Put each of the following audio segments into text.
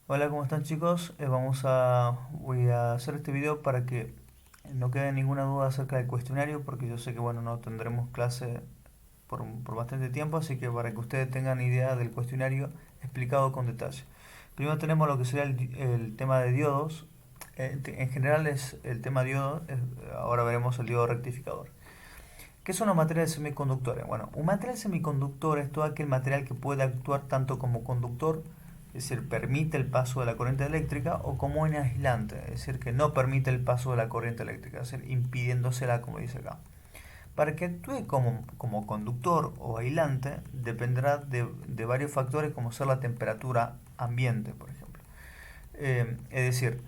Hola, ¿cómo están chicos? Voy a hacer este video para que no quede ninguna duda acerca del cuestionario, porque yo sé que bueno, no tendremos clase por bastante tiempo, así que para que ustedes tengan idea del cuestionario explicado con detalle. Primero tenemos lo que sería el tema de diodos. En general es el tema diodo, ahora veremos el diodo rectificador. ¿Qué son los materiales semiconductores? Bueno, un material semiconductor es todo aquel material que puede actuar tanto como conductor, es decir, permite el paso de la corriente eléctrica, o como un aislante, es decir, que no permite el paso de la corriente eléctrica, es decir, impidiéndosela, como dice acá. Para que actúe como conductor o aislante, dependerá de varios factores, como ser la temperatura ambiente, por ejemplo. Es decir,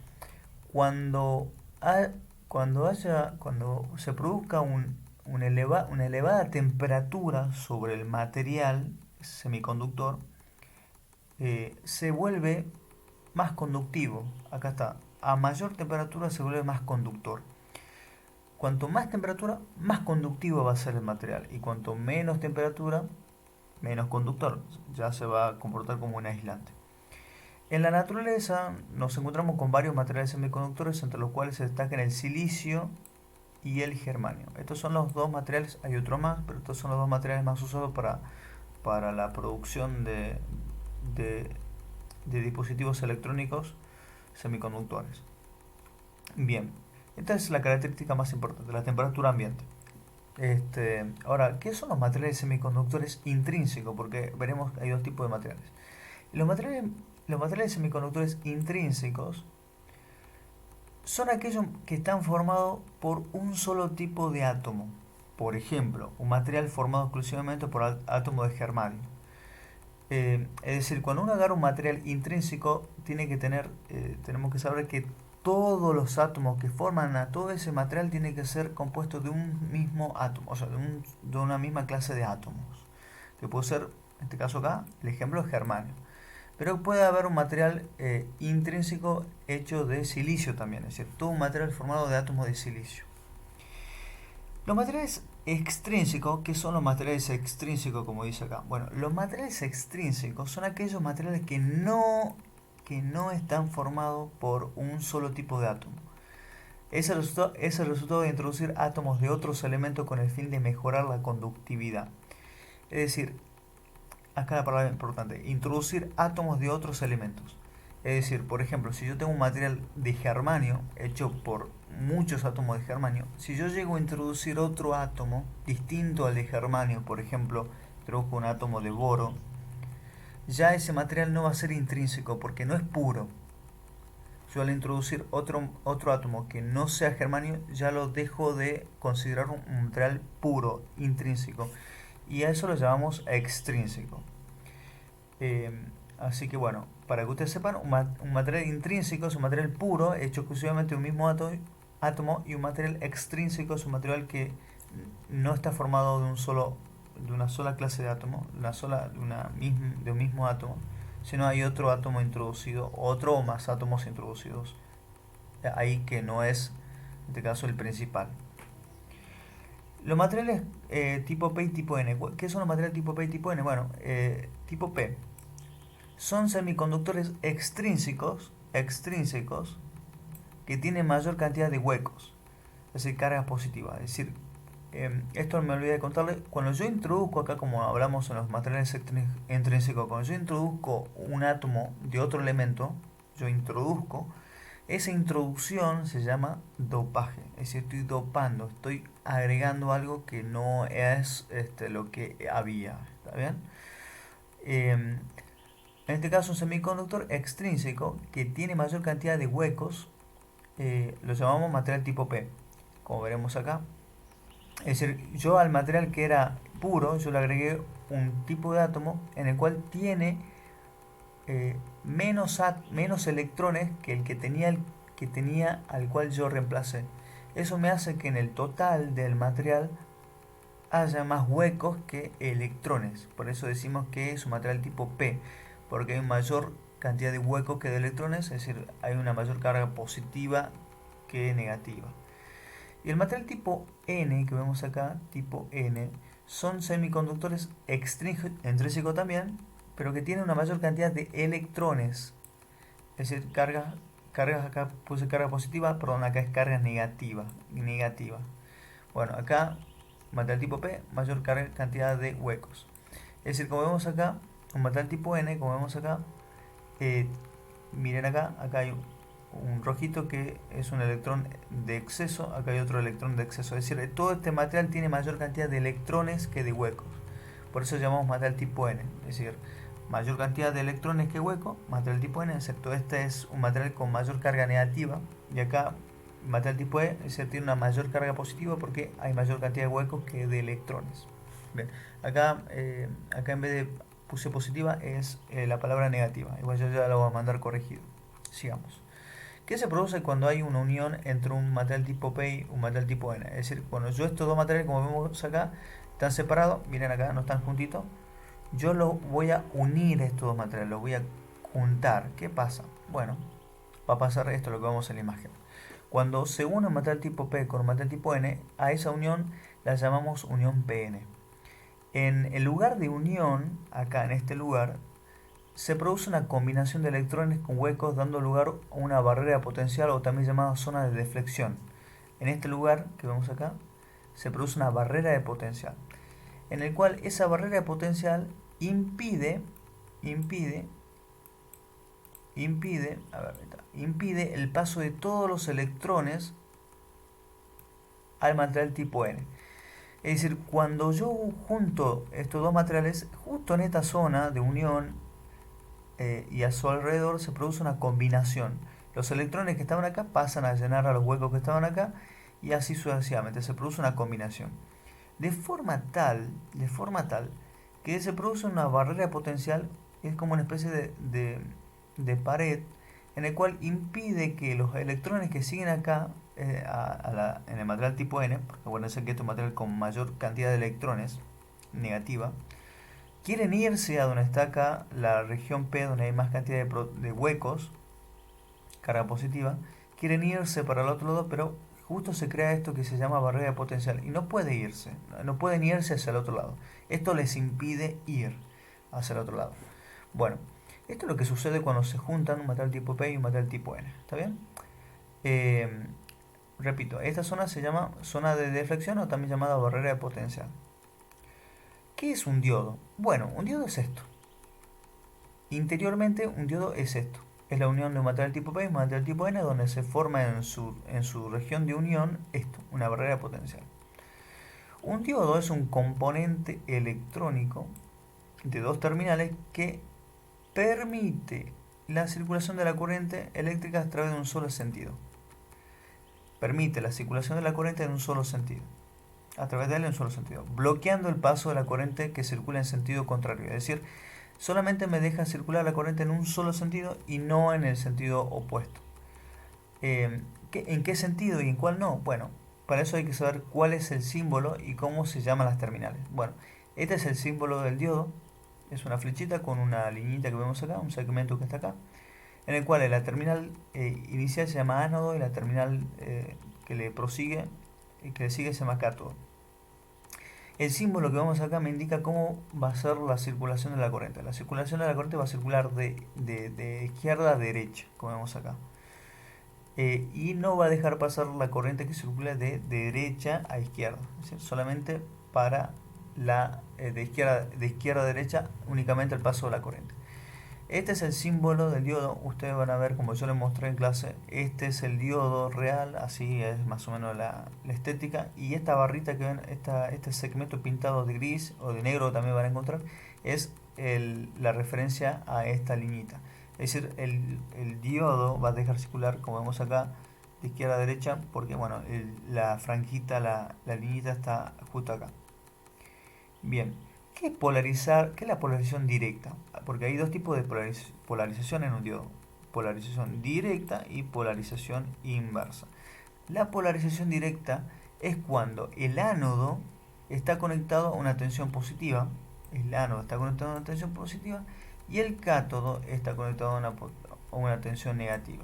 cuando, ha- cuando se produzca una elevada temperatura sobre el material semiconductor, se vuelve más conductivo. Acá está. A mayor temperatura se vuelve más conductor. Cuanto más temperatura, más conductivo va a ser el material. Y cuanto menos temperatura, menos conductor. Ya se va a comportar como un aislante. En la naturaleza nos encontramos con varios materiales semiconductores, entre los cuales se destacan el silicio y el germanio. Estos son los dos materiales, hay otro más, pero estos son los dos materiales más usados para la producción de, de dispositivos electrónicos semiconductores. Bien, esta es la característica más importante, la temperatura ambiente. Ahora, ¿qué son los materiales semiconductores intrínsecos? Porque veremos que hay dos tipos de materiales. Los materiales, los materiales semiconductores intrínsecos son aquellos que están formados por un solo tipo de átomo. Por ejemplo, un material formado exclusivamente por átomos de germanio. Es decir, cuando uno agarra un material intrínseco, tenemos que saber que todos los átomos que forman a todo ese material tienen que ser compuestos de un mismo átomo, o sea, de una misma clase de átomos. Que puede ser, en este caso acá, el ejemplo es germanio. Pero puede haber un material intrínseco hecho de silicio también, es decir, todo un material formado de átomos de silicio. Los materiales extrínsecos, ¿qué son los materiales extrínsecos como dice acá? Bueno, los materiales extrínsecos son aquellos materiales que no están formados por un solo tipo de átomo. Es el resultado de introducir átomos de otros elementos con el fin de mejorar la conductividad. Es decir, acá la palabra importante, introducir átomos de otros elementos. Es decir, por ejemplo, si yo tengo un material de germanio hecho por muchos átomos de germanio, si yo llego a introducir otro átomo distinto al de germanio, por ejemplo, introduzco un átomo de boro, ya ese material no va a ser intrínseco porque no es puro. Yo al introducir otro átomo que no sea germanio, ya lo dejo de considerar un material puro, intrínseco. Y a eso lo llamamos extrínseco. Eh, Así que bueno, para que ustedes sepan, un material intrínseco es un material puro, hecho exclusivamente de un mismo átomo, y un material extrínseco es un material que no está formado de una sola clase de átomo, de un mismo átomo, sino hay otro átomo introducido, otro o más átomos introducidos ahí que no es, en este caso, el principal. Los materiales tipo P y tipo N. ¿Qué son los materiales tipo P y tipo N? Bueno, tipo P son semiconductores extrínsecos que tienen mayor cantidad de huecos, es decir, cargas positivas. Es decir, esto me olvidé de contarle, cuando yo introduzco acá, como hablamos en los materiales intrínsecos, cuando yo introduzco un átomo de otro elemento, yo introduzco, esa introducción se llama dopaje, es decir, estoy dopando, estoy agregando algo que no es lo que había, ¿está bien? Eh, en este caso, un semiconductor extrínseco que tiene mayor cantidad de huecos, lo llamamos material tipo P, como veremos acá. Es decir, yo al material que era puro, yo le agregué un tipo de átomo en el cual tiene menos electrones que que tenía al cual yo reemplacé. Eso me hace que en el total del material haya más huecos que electrones. Por eso decimos que es un material tipo P, porque hay mayor cantidad de huecos que de electrones, es decir, hay una mayor carga positiva que negativa. Y el material tipo N que vemos acá, tipo N, son semiconductores intrínsecos también, pero que tienen una mayor cantidad de electrones. es decir, cargas acá puse carga positiva, perdón, acá es carga negativa. Bueno, acá material tipo P, mayor cantidad de huecos. Es decir, como vemos acá, un material tipo N, como vemos acá, miren acá hay un rojito que es un electrón de exceso, acá hay otro electrón de exceso. Es decir, todo este material tiene mayor cantidad de electrones que de huecos. Por eso llamamos material tipo N. Es decir, mayor cantidad de electrones que huecos, material tipo N, excepto este es un material con mayor carga negativa. Y acá, material tipo E, es decir, tiene una mayor carga positiva porque hay mayor cantidad de huecos que de electrones. Bien, acá en vez de puse positiva es la palabra negativa. Igual yo ya lo voy a mandar corregido. Sigamos. ¿Qué se produce cuando hay una unión entre un material tipo P y un material tipo N? Es decir, cuando yo estos dos materiales, como vemos acá, están separados, miren acá, no están juntitos, yo los voy a unir estos dos materiales, los voy a juntar. ¿Qué pasa? Bueno, va a pasar esto, lo que vemos en la imagen. Cuando se une un material tipo P con un material tipo N, a esa unión la llamamos unión PN. En el lugar de unión, acá en este lugar, se produce una combinación de electrones con huecos dando lugar a una barrera potencial o también llamada zona de deflexión. En este lugar que vemos acá se produce una barrera de potencial en el cual esa barrera de potencial impide el paso de todos los electrones al material tipo N. Es decir, cuando yo junto estos dos materiales, justo en esta zona de unión y a su alrededor se produce una combinación. Los electrones que estaban acá pasan a llenar a los huecos que estaban acá y así sucesivamente. Se produce una combinación. De forma tal que se produce una barrera potencial, es como una especie de pared en el cual impide que los electrones que siguen acá en el material tipo N, porque bueno, es el que es un material con mayor cantidad de electrones negativa, quieren irse a donde está acá la región P, donde hay más cantidad de huecos, carga positiva, quieren irse para el otro lado, pero justo se crea esto que se llama barrera de potencial y no pueden irse hacia el otro lado. Esto les impide ir hacia el otro lado. Bueno, esto es lo que sucede cuando se juntan un material tipo P y un material tipo N. ¿Está bien? Repito, esta zona se llama zona de deflexión o también llamada barrera de potencial. ¿Qué es un diodo? Bueno, un diodo es esto. Interiormente, un diodo es esto. Es la unión de un material tipo P y un material tipo N, donde se forma en su región de unión esto, una barrera de potencial. Un diodo es un componente electrónico de dos terminales que permite la circulación de la corriente eléctrica a través de un solo sentido. Permite la circulación de la corriente en un solo sentido. A través de él en un solo sentido. Bloqueando el paso de la corriente que circula en sentido contrario. Es decir, solamente me deja circular la corriente en un solo sentido y no en el sentido opuesto. ¿En qué sentido y en cuál no? Bueno, para eso hay que saber cuál es el símbolo y cómo se llaman las terminales. Bueno, este es el símbolo del diodo. Es una flechita con una liñita que vemos acá, un segmento que está acá, en el cual la terminal inicial se llama ánodo y la terminal que le prosigue y que le sigue se llama cátodo. El símbolo que vemos acá me indica cómo va a ser la circulación de la corriente. La circulación de la corriente va a circular de izquierda a derecha, como vemos acá. Y no va a dejar pasar la corriente que circula de derecha a izquierda. Es decir, solamente para de izquierda a derecha, únicamente el paso de la corriente. Este es el símbolo del diodo. Ustedes van a ver, como yo les mostré en clase, este es el diodo real, así es más o menos la estética. Y esta barrita que ven, este segmento pintado de gris o de negro también van a encontrar, es la referencia a esta liñita. Es decir, el diodo va a dejar circular, como vemos acá, de izquierda a derecha, porque bueno, la franjita, la liñita está justo acá. Bien. ¿Qué es la polarización directa? Porque hay dos tipos de polarización en un diodo. Polarización directa y polarización inversa. La polarización directa es cuando el ánodo está conectado a una tensión positiva. El ánodo está conectado a una tensión positiva y el cátodo está conectado a una tensión negativa.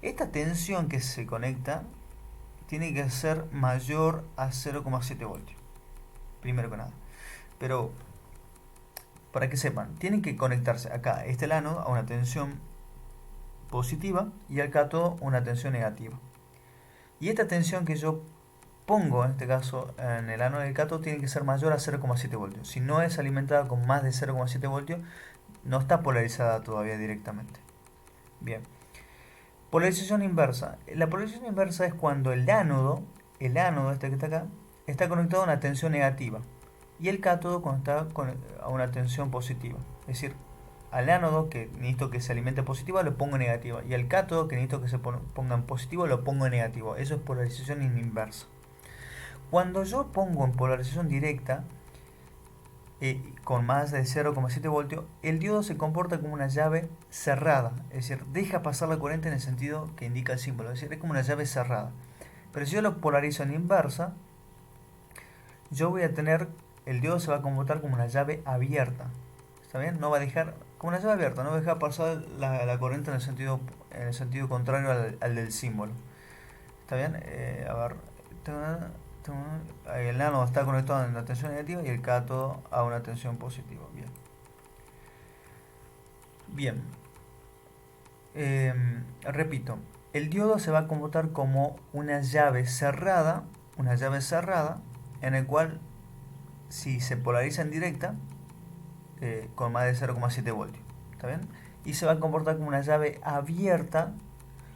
Esta tensión que se conecta tiene que ser mayor a 0,7 voltios. Primero que nada. Pero, para que sepan, tienen que conectarse acá, este el ánodo, a una tensión positiva y al cátodo una tensión negativa. Y esta tensión que yo pongo, en este caso en el ánodo del cátodo, tiene que ser mayor a 0,7 voltios. Si no es alimentada con más de 0,7 voltios, no está polarizada todavía directamente. Bien. Polarización inversa. La polarización inversa es cuando el ánodo este que está acá, está conectado a una tensión negativa. Y el cátodo cuando está a una tensión positiva. Es decir, al ánodo que necesito que se alimente positiva lo pongo en negativa. Y al cátodo que necesito que se ponga en positivo lo pongo en negativo. Eso es polarización inversa. Cuando yo pongo en polarización directa, con más de 0,7 voltios, el diodo se comporta como una llave cerrada, es decir, deja pasar la corriente en el sentido que indica el símbolo, es decir, es como una llave cerrada. Pero si yo lo polarizo en inversa, yo voy a tener, el diodo se va a comportar como una llave abierta, ¿está bien? No va a dejar, como una llave abierta, no va a dejar pasar la corriente en el sentido contrario al del símbolo, ¿está bien? A ver, el ánodo está conectado a una tensión negativa y el cátodo a una tensión positiva. Bien. Repito, el diodo se va a comportar como una llave cerrada, en el cual si se polariza en directa, con más de 0,7 voltios, ¿está bien? Y se va a comportar como una llave abierta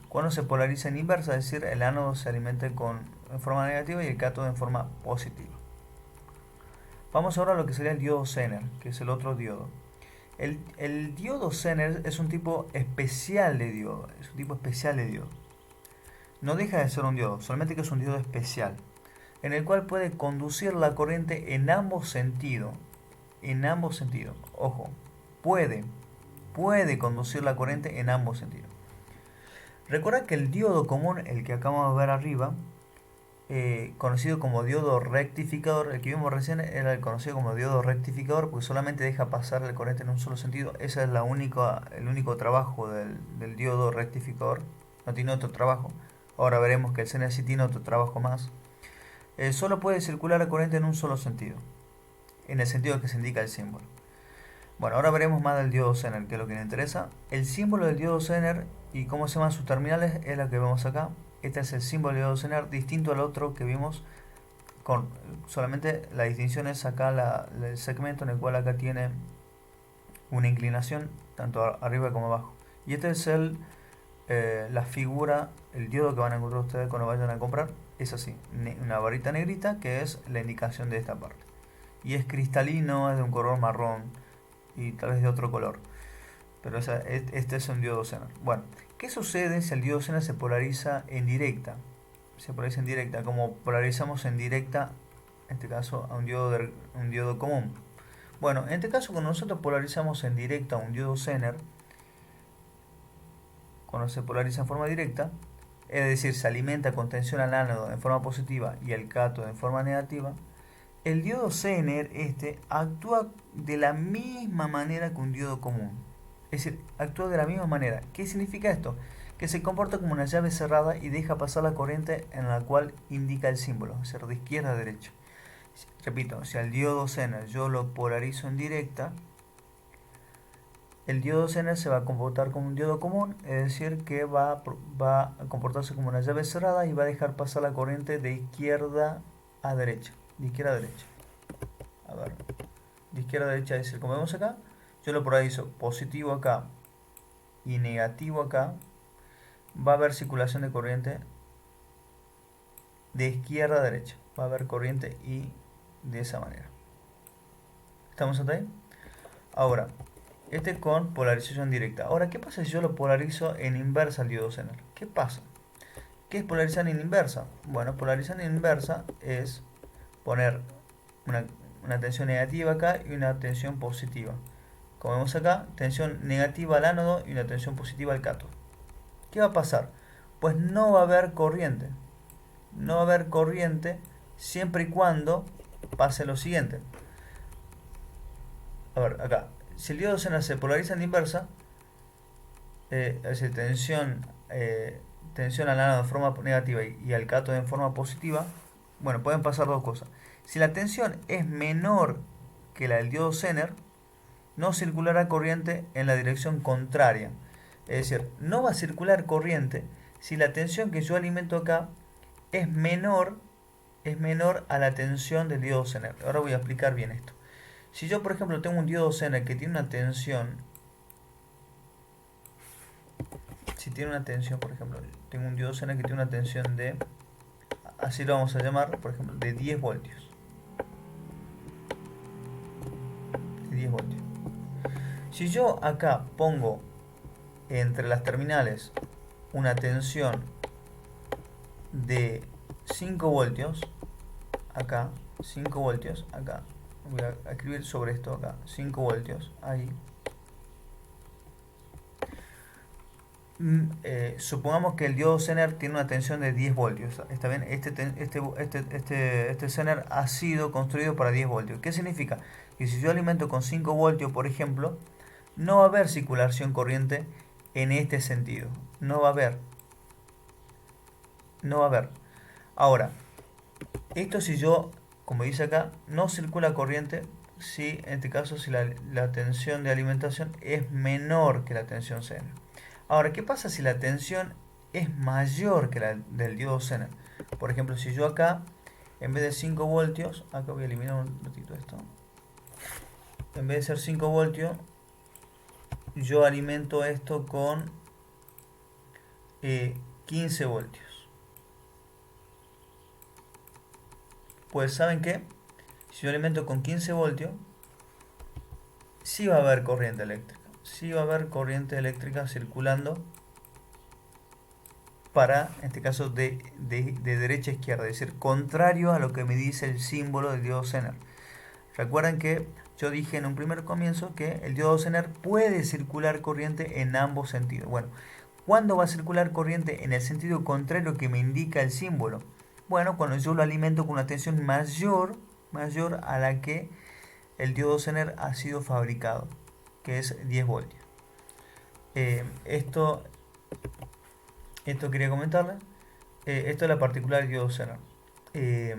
cuando se polariza en inversa, es decir, el ánodo se alimenta en forma negativa y el cátodo en forma positiva. Vamos ahora a lo que sería el diodo Zener, que es el otro diodo. El diodo Zener es un tipo especial de diodo, No deja de ser un diodo, solamente que es un diodo especial, en el cual puede conducir la corriente en ambos sentidos. Ojo, puede conducir la corriente en ambos sentidos. Recuerda que el diodo común, el que acabamos de ver arriba, conocido como diodo rectificador, el que vimos recién era el conocido como diodo rectificador porque solamente deja pasar la corriente en un solo sentido. Ese es el único trabajo del diodo rectificador, no tiene otro trabajo. Ahora veremos que el Zener sí tiene otro trabajo más. Solo puede circular la corriente en un solo sentido, en el sentido que se indica el símbolo. Bueno, ahora veremos más del diodo Zener, que es lo que nos interesa. El símbolo del diodo Zener y cómo se llaman sus terminales es lo que vemos acá. Este es el símbolo del diodo Zener, distinto al otro que vimos. Solamente la distinción es acá el segmento en el cual acá tiene una inclinación tanto arriba como abajo. Y este es la figura, el diodo que van a encontrar ustedes cuando vayan a comprar. Es así, una varita negrita que es la indicación de esta parte. Y es cristalino, es de un color marrón y tal vez de otro color. Pero este es un diodo Zener. Bueno, ¿qué sucede si el diodo Zener se polariza en directa? Como polarizamos en directa, en este caso, a un diodo común. Bueno, en este caso, cuando nosotros polarizamos en directa a un diodo Zener, cuando se polariza en forma directa, es decir, se alimenta con tensión al ánodo en forma positiva y al cátodo en forma negativa, el diodo Zener actúa de la misma manera que un diodo común. Es decir, actúa de la misma manera. ¿Qué significa esto? Que se comporta como una llave cerrada y deja pasar la corriente en la cual indica el símbolo, es decir, de izquierda a derecha. Repito, si al diodo Zener yo lo polarizo en directa, el diodo Zener se va a comportar como un diodo común, es decir, que va a comportarse como una llave cerrada y va a dejar pasar la corriente de izquierda a derecha. A ver, de izquierda a derecha, es decir, como vemos acá, yo lo polarizo positivo acá y negativo acá, va a haber circulación de corriente de izquierda a derecha, va a haber corriente y de esa manera. ¿Estamos hasta ahí? Ahora, con polarización directa. Ahora, ¿qué pasa si yo lo polarizo en inversa al diodo Zener? ¿Qué pasa? ¿Qué es polarizar en inversa? Bueno, polarizar en inversa es poner una tensión negativa acá y una tensión positiva. Como vemos acá, tensión negativa al ánodo y una tensión positiva al cátodo. ¿Qué va a pasar? Pues no va a haber corriente. No va a haber corriente siempre y cuando pase lo siguiente. A ver, acá. Si el diodo Zener se polariza en inversa, es decir, tensión al ánodo en forma negativa y al cátodo en forma positiva, bueno, pueden pasar dos cosas. Si la tensión es menor que la del diodo Zener, no circulará corriente en la dirección contraria. Es decir, no va a circular corriente si la tensión que yo alimento acá es menor a la tensión del diodo Zener. Ahora voy a explicar bien esto. Si yo, por ejemplo, tengo un diodo Zener que tiene una tensión, por ejemplo, tengo un diodo Zener que tiene una tensión de, así lo vamos a llamar, por ejemplo, de 10 voltios. De 10 voltios. Si yo acá pongo entre las terminales una tensión de 5 voltios, acá, 5 voltios, acá, voy a escribir sobre esto acá, 5 voltios, ahí. Supongamos que el diodo Zener tiene una tensión de 10 voltios. ¿Está bien? Este Zener ha sido construido para 10 voltios. ¿Qué significa? Que si yo alimento con 5 voltios, por ejemplo, no va a haber circulación corriente en este sentido. No va a haber. No va a haber. Ahora, esto si yo, como dice acá, no circula corriente, si en este caso si la tensión de alimentación es menor que la tensión Zener. Ahora, ¿qué pasa si la tensión es mayor que la del diodo Zener? Por ejemplo, si yo acá, en vez de 5 voltios, acá voy a eliminar un ratito esto, en vez de ser 5 voltios, yo alimento esto con 15 voltios. Pues, ¿saben qué? Si yo alimento con 15 voltios, sí va a haber corriente eléctrica. Sí va a haber corriente eléctrica circulando para, en este caso, de derecha a izquierda, es decir, contrario a lo que me dice el símbolo del diodo Zener. Recuerden que yo dije en un primer comienzo que el diodo Zener puede circular corriente en ambos sentidos. Bueno, ¿cuándo va a circular corriente en el sentido contrario que me indica el símbolo? Bueno, cuando yo lo alimento con una tensión mayor a la que el diodo Zener ha sido fabricado, que es 10 voltios. Esto quería comentarles. Esto es la particular del diodo Zener. Es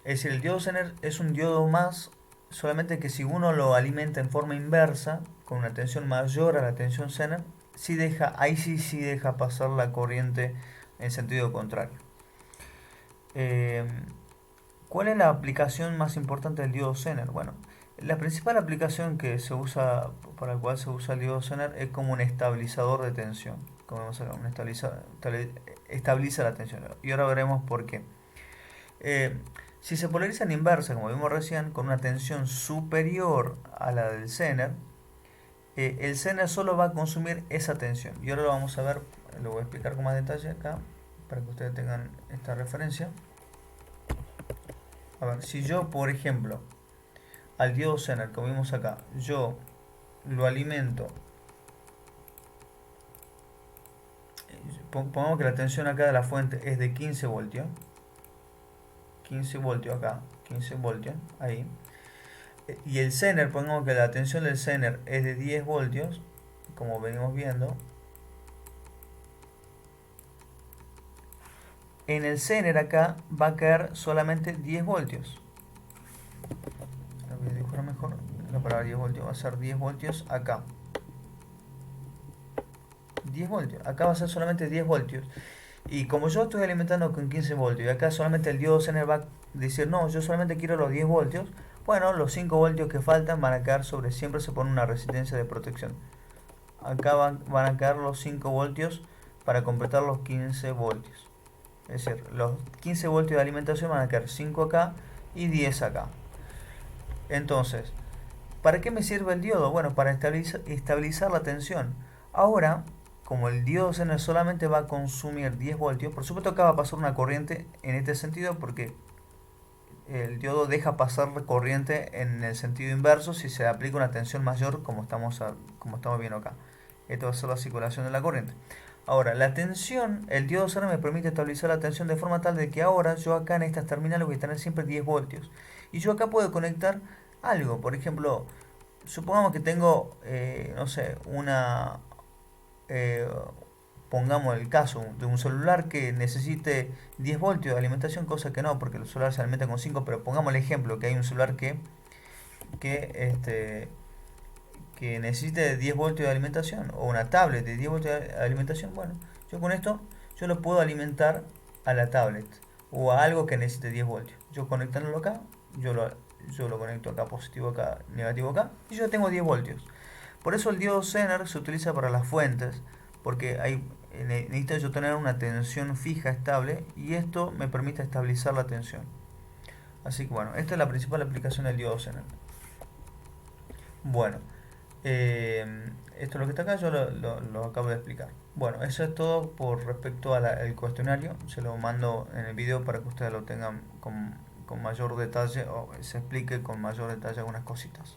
decir, el diodo Zener es un diodo más, solamente que si uno lo alimenta en forma inversa, con una tensión mayor a la tensión Zener, ahí sí deja pasar la corriente en sentido contrario. ¿Cuál es la aplicación más importante del diodo Zener? Bueno, la principal aplicación que se usa, para la cual se usa el diodo Zener, es como un estabilizador de tensión. Como vemos acá, estabiliza la tensión. Y ahora veremos por qué. Si se polariza en inversa, como vimos recién, con una tensión superior a la del Zener, el Zener solo va a consumir esa tensión. Y ahora lo vamos a ver, lo voy a explicar con más detalle acá, para que ustedes tengan esta referencia. A ver, si yo, por ejemplo, al diodo Zener, como vimos acá, yo lo alimento, pongamos que la tensión acá de la fuente es de 15 voltios, 15 voltios acá, 15 voltios, ahí, y el Zener, pongamos que la tensión del Zener es de 10 voltios, como venimos viendo, en el Zener acá va a caer solamente 10 voltios. Lo voy a dibujar mejor. La palabra 10 voltios va a ser 10 voltios acá. 10 voltios. Acá va a ser solamente 10 voltios. Y como yo estoy alimentando con 15 voltios y acá solamente el diodo Zener va a decir, no, yo solamente quiero los 10 voltios, bueno, los 5 voltios que faltan van a caer sobre, siempre se pone una resistencia de protección. Acá van a caer los 5 voltios para completar los 15 voltios. Es decir, los 15 voltios de alimentación van a caer 5 acá y 10 acá. Entonces, ¿para qué me sirve el diodo? Bueno, para estabilizar la tensión. Ahora, como el diodo Zener solamente va a consumir 10 voltios, por supuesto acá va a pasar una corriente en este sentido porque el diodo deja pasar corriente en el sentido inverso si se aplica una tensión mayor como estamos viendo acá. Esto va a ser la circulación de la corriente. Ahora, la tensión, el diodo Zener me permite estabilizar la tensión de forma tal de que ahora yo acá en estas terminales voy a tener siempre 10 voltios. Y yo acá puedo conectar algo, por ejemplo, supongamos que tengo, no sé, pongamos el caso de un celular que necesite 10 voltios de alimentación, cosa que no, porque el celular se alimenta con 5, pero pongamos el ejemplo que hay un celular que que necesite 10 voltios de alimentación o una tablet de 10 voltios de alimentación, bueno, yo con esto yo lo puedo alimentar a la tablet o a algo que necesite 10 voltios. Yo conectándolo acá, yo lo conecto acá positivo acá, negativo acá y yo tengo 10 voltios. Por eso el diodo Zener se utiliza para las fuentes, porque necesito yo tener una tensión fija, estable, y esto me permite estabilizar la tensión. Así que bueno, esta es la principal aplicación del diodo Zener. Bueno, esto es lo que está acá, yo lo acabo de explicar. Bueno, eso es todo por respecto al cuestionario. Se lo mando en el video para que ustedes lo tengan con mayor detalle o se explique con mayor detalle algunas cositas.